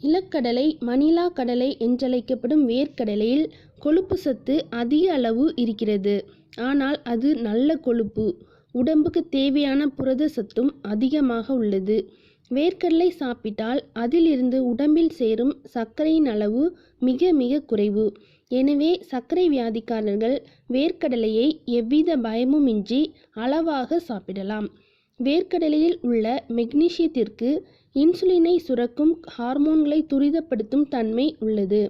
நிலக்கடலை, மணிலா கடலை என்றழைக்கப்படும் வேர்க்கடலையில் கொழுப்பு சத்து அதிக அளவு இருக்கிறது. ஆனால் அது நல்ல கொழுப்பு. உடம்புக்கு தேவையான புரத சத்தும் அதிகமாக உள்ளது. வேர்க்கடலை சாப்பிட்டால் அதிலிருந்து உடம்பில் சேரும் சர்க்கரையின் அளவு மிக மிக குறைவு. எனவே சர்க்கரை வியாதிக்காரர்கள் வேர்க்கடலையை எவ்வித பயமுமின்றி அளவாக சாப்பிடலாம். வேர்க்கடலையில் உள்ள மெக்னீசியத்திற்கு இன்சுலினை சுரக்கும் ஹார்மோன்களை துரிதப்படுத்தும் தன்மை உள்ளது.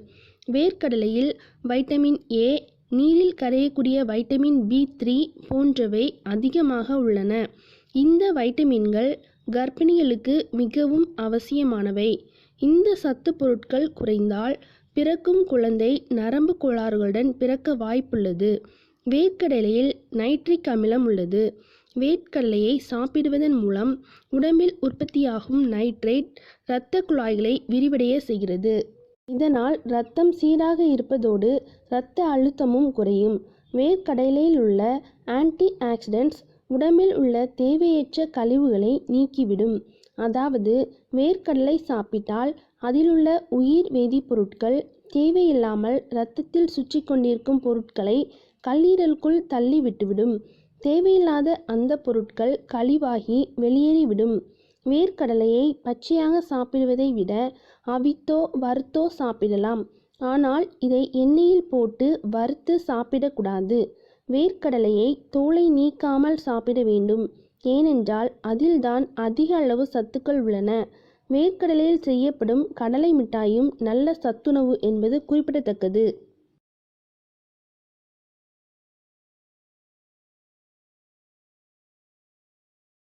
வேர்க்கடலையில் வைட்டமின் ஏ, நீரில் கரையக்கூடிய வைட்டமின் பி3 போன்றவை அதிகமாக உள்ளன. இந்த வைட்டமின்கள் கர்ப்பிணிகளுக்கு மிகவும் அவசியமானவை. இந்த சத்து பொருட்கள் குறைந்தால் பிறக்கும் குழந்தை நரம்பு கோளாறுகளுடன் பிறக்க வாய்ப்புள்ளது. வேர்க்கடலையில் நைட்ரிக் அமிலம் உள்ளது. வேர்க்கடலையை சாப்பிடுவதன் மூலம் உடம்பில் உற்பத்தியாகும் நைட்ரேட் இரத்த குழாய்களை விரிவடைய செய்கிறது. இதனால் இரத்தம் சீராக இருப்பதோடு இரத்த அழுத்தமும் குறையும். வேர்க்கடலையில் உள்ள ஆன்டி ஆக்சிடென்ட்ஸ் உடம்பில் உள்ள தேவையற்ற கழிவுகளை நீக்கிவிடும். அதாவது வேர்க்கடலை சாப்பிட்டால் அதிலுள்ள உயிர் வேதிப்பொருட்கள் தேவையில்லாமல் இரத்தத்தில் சுற்றி கொண்டிருக்கும் பொருட்களை கல்லீரலுக்குள் தள்ளி விட்டுவிடும். தேவையில்லாத அந்த பொருட்கள் கழிவாகி வெளியேறிவிடும். வேர்க்கடலையை பச்சையாக சாப்பிடுவதை விட அவித்தோ வறுத்தோ சாப்பிடலாம். ஆனால் இதை எண்ணெயில் போட்டு வறுத்து சாப்பிடக்கூடாது. வேர்க்கடலையை தோலை நீக்காமல் சாப்பிட வேண்டும். ஏனென்றால் அதில்தான் அதிக அளவு சத்துக்கள் உள்ளன. வேர்க்கடலையில் செய்யப்படும் கடலை மிட்டாயும் நல்ல சத்துணவு என்பது குறிப்பிடத்தக்கது.